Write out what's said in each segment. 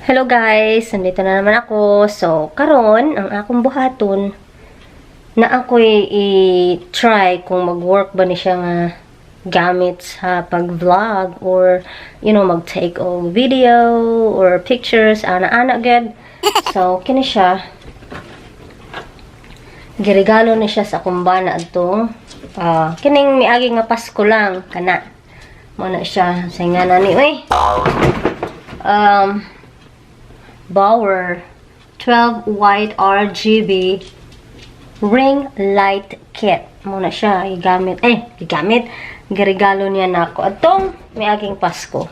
Hello guys, nandito na naman ako. So, karon ang akong buhaton na ako'y i-try kung mag-work ba ni siya nga gamit sa pag-vlog or mag-take of video or pictures ana-ana gud. So, kini siya. Giregalo ni siya sa akong bana adto. Kining miagi nga Pasko lang kana. Mo na siya sa ngana ni Bower 12 white RGB Ring Light Kit. Muna siya igamit. Giregalo niya nako atong miaging Pasko.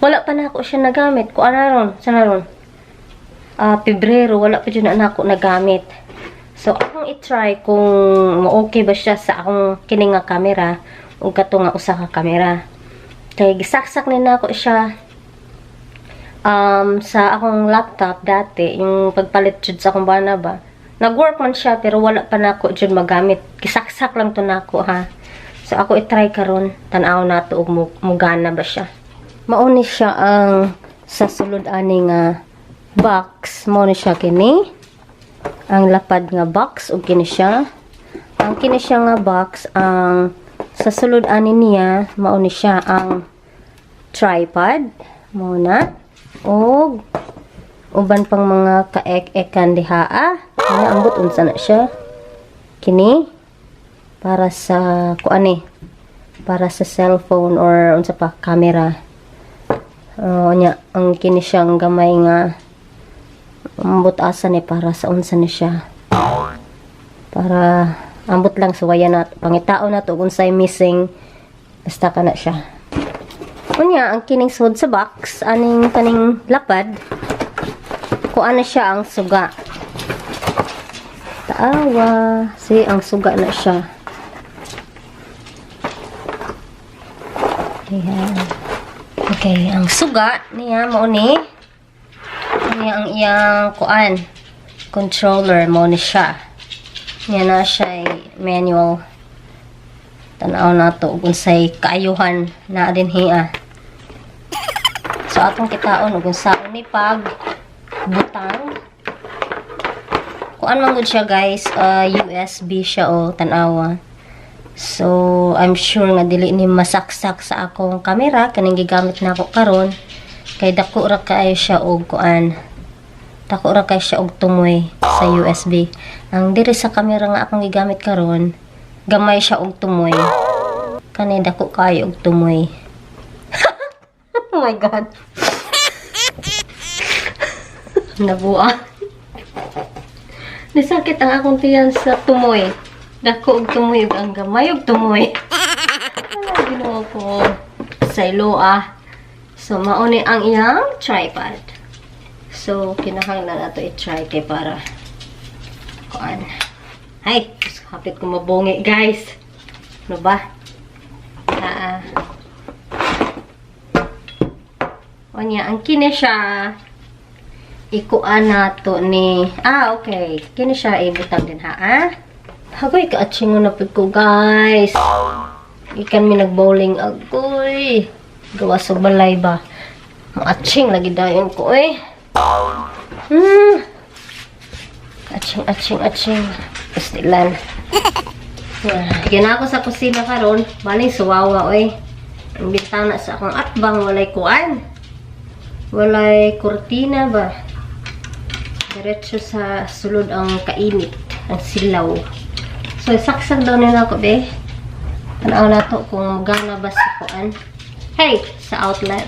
Wala pa na ako siya nagamit. Kuan na ron? Sana ron? Pebrero. Wala pa dyan na ako nagamit. So, akong i-try kung okay ba siya sa akong kining nga camera o kato nga usa ka camera. Kaya gisaksak na ako siya sa akong laptop dati, yung pagpalit jud sa akong bana ba. Nag-work man siya pero wala pa na ako jud magamit. Gisaksak lang to nako ha. So, ako i-try karon tan-aw nato og mugana ba siya. Mauni siya ang sa sulod ani nga box mo ni siya kini. Ang lapad nga box o kini siya. Ang kini siya nga box ang sa sulod ani niya mao ni siya ang tripod muna og uban pang mga kaek-ekan diha ambot unsa na siya kini para sa kuani para sa cellphone or unsa pa camera. Nya ang kini siyang gamay nga ambot asa ni para sa unsa ni siya para ambot lang suwaya na pangitao na to unsay missing basta kana siya. Unya ang kining sud sa box aning kaning lapad kuan na siya ang suga taawa si ang suga na siya. Ayan. Okay, ang suga niya mao ni ang iyang kuan controller mo ni siya. Yan na siya manual. Tanaw na to kung say kaayuhan na din hiya. So atong kitaon kung saan ni pag butang. Kuan man gud siya guys, USB siya tanawa. So I'm sure nga dili ni masaksak sa akong camera kaning gigamit na ako karon. Kay dako ra kaayo siya og kuan. Dako ra kay siya og tumoy sa USB. Ang diri sa camera nga akong gigamit karon, gamay siya og tumoy. Kani dako kaayo og tumoy. Oh my god. Nabua. Nisakit ang akong tiyan sa tumoy. Dako og tumoy ug ang gamay og tumoy. Ano ginoo ko sa iloa. So, mauni ang iyang tripod. So, kinahanglan na ito i-try kay para kuan. Ay, hapit ko mabungi, guys. Ano ba? Onya, ang kini siya ikuan na to ni okay. Kini siya ibutang din Hagoy, kaatsingo na pud ko, guys. Ikan mi nag-bowling agoy. Gawa sa balay ba? Maatsing lagi dayon ko Aching. Pastilan. Yan ako sa kusina karon. Baling suwawa Ang bintana sa akong atbang walay kuan. Walay kurtina ba? Diretso sa sulod ang kainit. Ang silaw. So, saksak daw nila ako Tanaw na to kung magana ba sa kuan. Hey, sa outlet.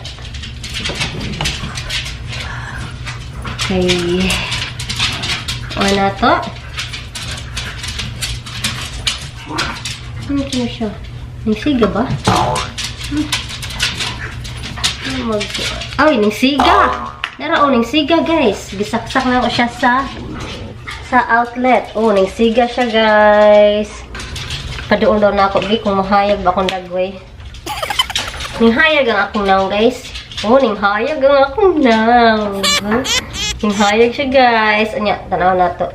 Okay. Na to. Ano kino siya? Nisiga ba? Ay, nisiga! Nara, nisiga guys. Gisaksak na ko siya sa outlet. Nisiga siya guys. Padoon daw na ako. Kung mahayag ba akong dagway. Ninghayag ang akong naong guys. Ninghayag ang akong naong. Ninghayag siya guys. Anya, tanaw na to.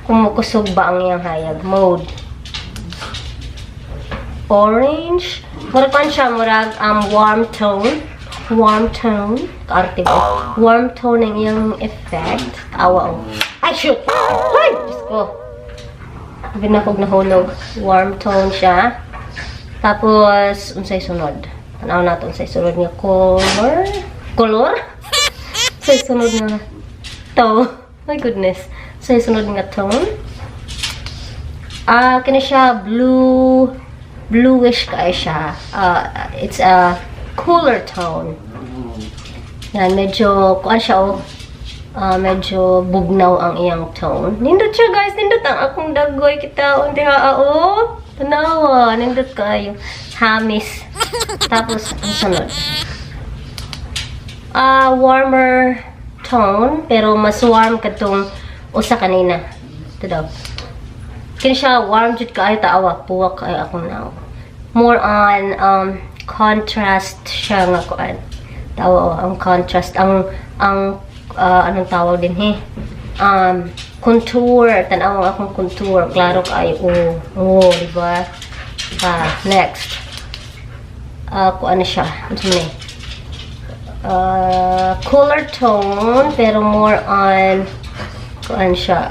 kumukusog ba ang iyang hayag. Mode. Orange. Murag siya, murag warm tone. Warm tone. Kaarte ba? Warm tone ang iyang effect. Awa o. Ay, shoot! Ay! Diyos ko. Binakog na hulog. Warm tone siya. Tapos, unsay sunod. Tanaw nato unsay sunod nga color. Color? Unsay sunod nga tone. My goodness. Unsay sunod nga tone. Kini siya blue. Bluish kaya siya. It's a cooler tone. Yan, medyo, kuan siya o, medyo bugnaw ang iyang tone. Nindot siya guys, nindot ang akong dagoy kita. Hindi o, tanawa, nindot kayo. Hamis. Tapos, ang sunod. Warmer tone, pero mas warm katong usa kanina. Ito daw. Kini siya, warm jud kaayo taawa. Puwak kaayo akong now. More on, contrast siya nga kuan. Tawo ang contrast ang anong tawag din contour, tanaw akong contour, klaro kay di ba? Next. Kuan siya. Cooler tone pero more on kuan siya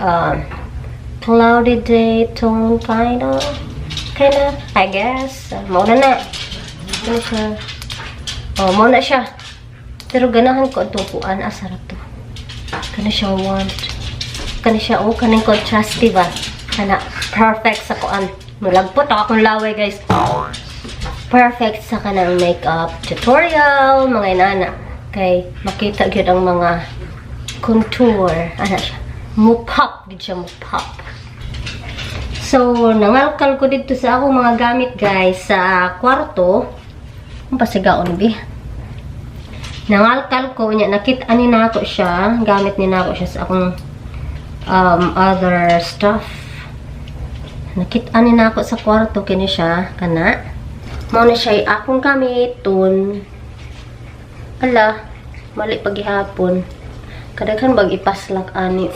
cloudy day tone kind of I guess. Mauna na. Ano siya? Mauna siya. Pero ganahan ko itong kuan. Sarap to. Kana siya warm. Kana siya, kanang contrast, diba? Kana, perfect sa kuan. Malagpot ako akong laway, guys. Perfect sa kanang makeup tutorial, mga inana. Kay, makita gyud ang mga contour. Ano siya? Mupop. Di siya mupop. So, nangalkal ko dito sa akong mga gamit, guys, sa kwarto. Ang pasigaon, bi. Nangalkal ko niya, nakita ni na ako siya. Gamit ni na ako siya sa akong other stuff. Nakita ni na ako sa kwarto, kini siya, kana. Muna siya akong gamiton. Ala, mali paghihapon. Kadaghan bag ipaslak ani,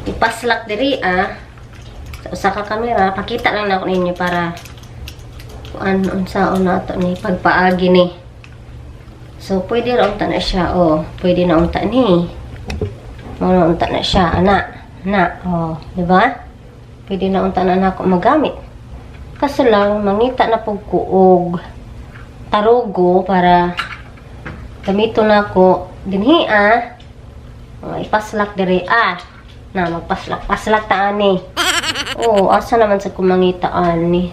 ipaslak diri sa usa ka camera. Pakita lang na ako ninyo para kuan unsaon nato ni pagpaagi ni. So pwede ra unta na siya pwede na unta ni. Mao unta na siya di ba? Pwede na unta na nako magamit. Kaso lang mangita na pug kuog tarugo para gamito nako dinhi ipaslak diri na magpaslak ta ani. Asa naman sa kumangitaan ni.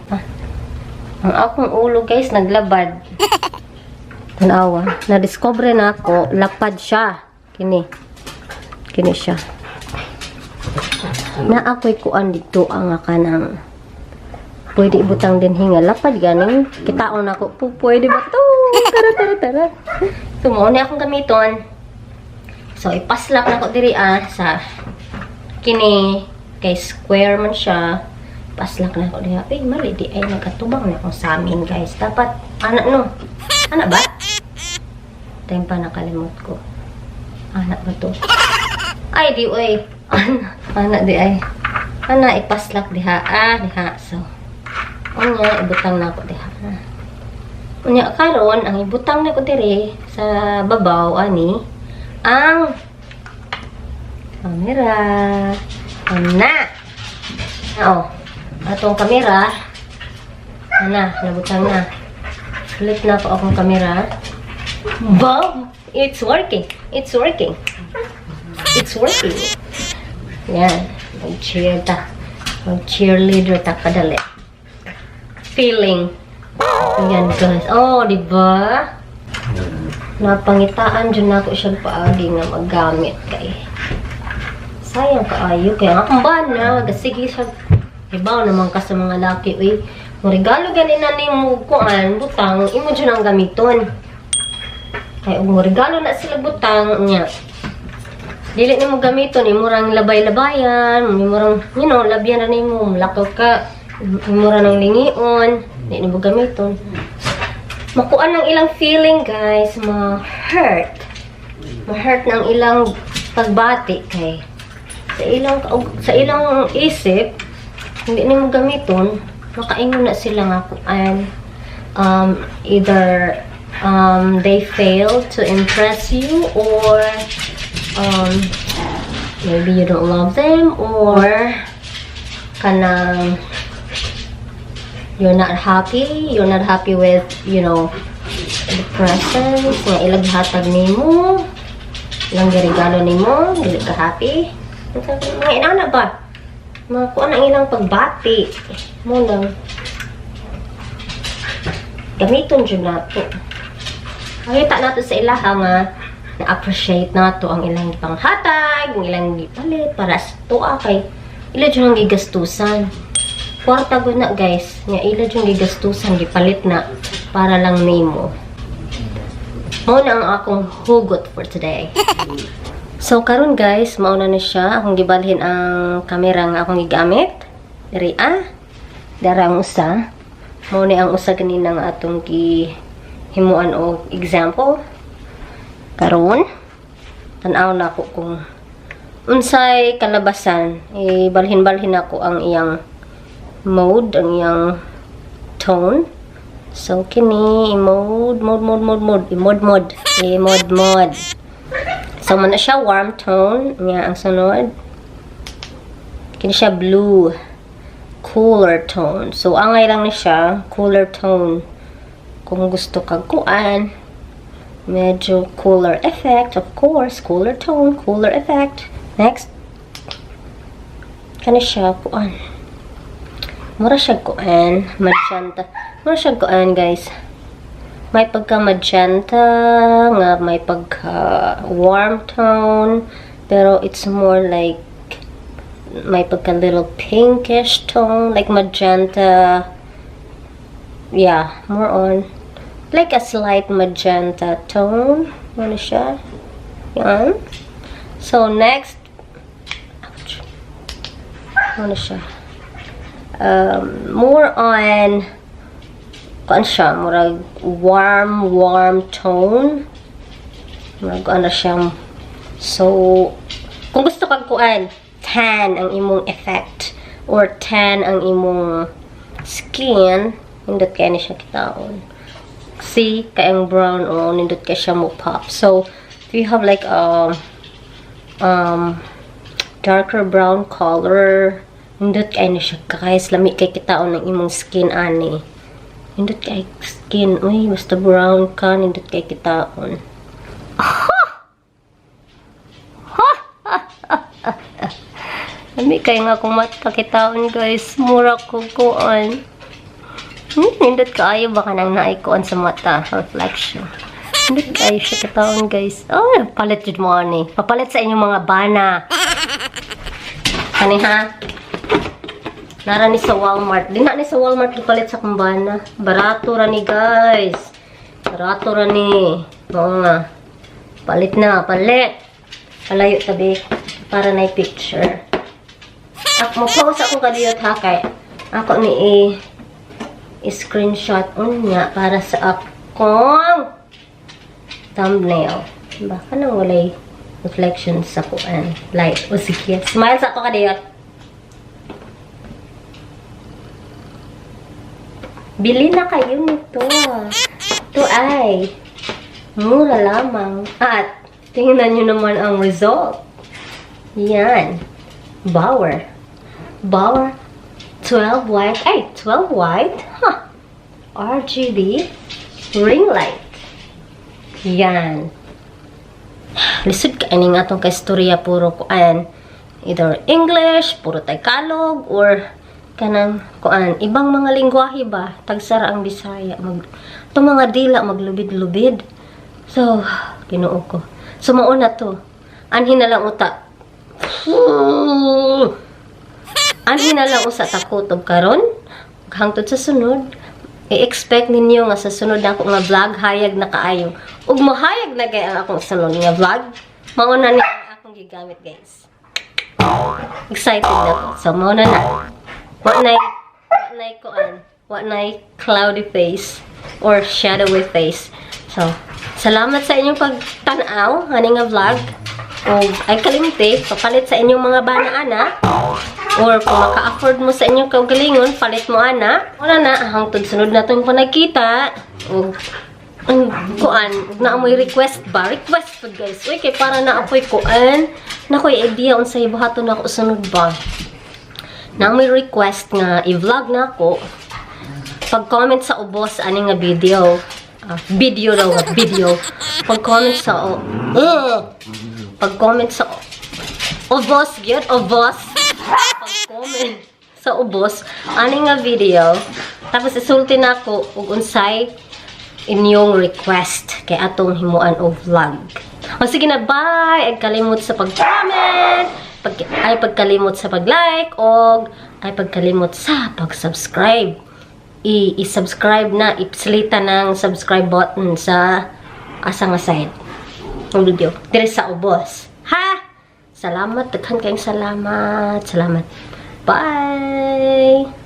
Ang akong ulo, guys, naglabad. Tanawa. Na-discover na ako, lapad siya. Kini siya. Na ako'y kuan dito ang kanang pwede ibutang din hinga. Lapad ganing. Kitaon ako, pwede ba to? Tara. So, mo na akong gamiton. So, ipaslak na ko diri sa kini. Kay square man siya. Paslak na ako diha. Mali di ay nagkatubang na akong sa amin, guys. Dapat, Ana ba? Time pa nakalimot ko. Ana ba to? Ay, di oy. Ana di ay. Ipaslak diha. Diha. So, unya, ibutang na ako diha. Unya, karon ang ibutang na ko diri sa babaw, ang camera. Atong camera. Nabutang na. Flip na po akong camera. Boom! It's working. Yan. Mag-cheerleader ta kadali. Feeling. Yan, guys. Diba? Napangitaan dyan ako siya paagi nga maggamit kay. Sayang kaayo. Kaya akong bana. Sige siya. Ibaw naman ka sa mga laki. Regalo ganina ni mo kuan. Butang. Imo dyan ang gamiton. Kaya regalo na sila butang niya. Dili ni mo gamiton. Imurang labay-labayan. Imurang, labyan na ni mo. Lakaw ka. Imurang ng lingion. Hindi ni mo gamiton. Makuan ng ilang feeling, guys. Ma-hurt ng ilang pagbati kay sa ilang isip, hindi nimo gamiton, makaingon na sila nga kuan. Either they fail to impress you, or maybe you don't love them, or kanang you're not happy with, you know, the presents nga ilaghatag nimo, ilang regalo nimo, dili ka happy. Mga inana ba? Mga kuan ang ilang pagbati mo lang. Gamiton dyan nato. Makita nato sa ilaha nga na-appreciate nato ang ilang panghatag, ang ilang gipalit para sa tuwa kay ila dyan ang gigastusan. Kwarta gud na guys, nga ila dyan gigastusan, gipalit na para lang nimo. Mao na ang akong hugot for today. So karon guys, mauna na siya. Akong gibalhin ang kamera nga akong gigamit. Diri darang usa. Mao ni ang usa ganina nga atong himuan og example. Karon tan-aw na ako kung unsay kalabasan. Balhin-balhin ako ang iyang mode, ang iyang tone. So kini mode. So man siya warm tone nga ang sunod. Kini siya blue, cooler tone. So angay lang ni siya cooler tone. Kung gusto kag kuan, medyo cooler effect, of course, cooler tone, cooler effect. Next, kani siya kuan. Mura siya kuan, magenta. Mura siya kuan, guys. May pagka magenta, nga may pagka warm tone, pero it's more like may pagka little pinkish tone, like magenta. Yeah, more on like a slight magenta tone. Ano siya? Yan. So next, ouch. Ano siya? More on kuan siya, murag warm tone. Murag ano siya. So kung gusto kag kuan, tan ang imong effect or tan ang imong skin, nindot kay ni siya kitaon. See, kayang brown o nindot kay siya mo pop. So if you have like darker brown color, nindot kay ni siya guys, lami kay kitaon ng imong skin ani. Nindot kay skin, uy, basta brown ka, nindot kay kitaon. Lami kay nga kung matpakitaon guys, mura ko kuan. Nindot kaayo baka nang naikuan sa mata, reflection. Nindot kaayo siya kitaon guys. Oh, palit jud mo ani. Papalit sa inyong mga bana. Kani ha? Nara ni sa Walmart. Di na ni sa Walmart ipalit sa kumbana. Barato ra ni guys. Barato ra ni. Oo nga. Palit na, palit. Palayo tabi para na picture. Ako mo-pause ako kadiyot ha kay ako ni i-screenshot unya para sa akong thumbnail. Baka nang walay reflection sa kuan. Light. O sige. Smile sa ako kadiyot. Bili na kayo nito. Ito ay mura lamang. At tingnan nyo naman ang result. Yan. Bower 12 white. Ay, 12 white. Huh. RGB Ring Light. Yan. Lisod ka ini nga itong kaistorya puro kuan. Either English, puro Tagalog, or kanang kuan ibang mga lingwahe ba, tagsara ang Bisaya, itong mga dila maglubid-lubid. So Ginoo ko, so mauna to anhin na lang uta, anhin na lang usa takutob karon hangtod sa sunod. I-expect ninyo nga sa sunod ako nga vlog hayag na kaayo, ug mahayag na gay ang akong sunod nga vlog. Mauna ni ang akong gigamit guys, excited na ko. So mauna na. What na cloudy face or shadowy face. So, salamat sa inyong pagtanaw, hani nga vlog. O ay kalimti, papalit sa inyong mga bana ana. Or kung maka-afford mo sa inyong kaugalingon, palit mo ana. Wala na, hangtod sunod na itong panagkita. O kuan, na amoy request ba? Request po guys. Uy, kay para na apoy kuan. Na ko'y idea unsay buhaton na ako sunod ba. Na amoy request nga i-vlog na ako. Pag-comment sa ubos ani nga video. Video daw, video. Pag-comment sa pag-comment sa ubos, gyud ubos. Pag-comment sa ubos ani nga video. Tapos isulti na ako ug unsay inyong request kay atong himuan og vlog. O sige na, bye! Ay kalimot sa pag-comment, ay pagkalimot sa pag-like, o ay pagkalimot sa pag-subscribe. I-subscribe na, ipislita ng subscribe button sa asa nga side ng video. Dire sa ubos. Ha? Salamat, daghan kayong salamat. Salamat. Bye!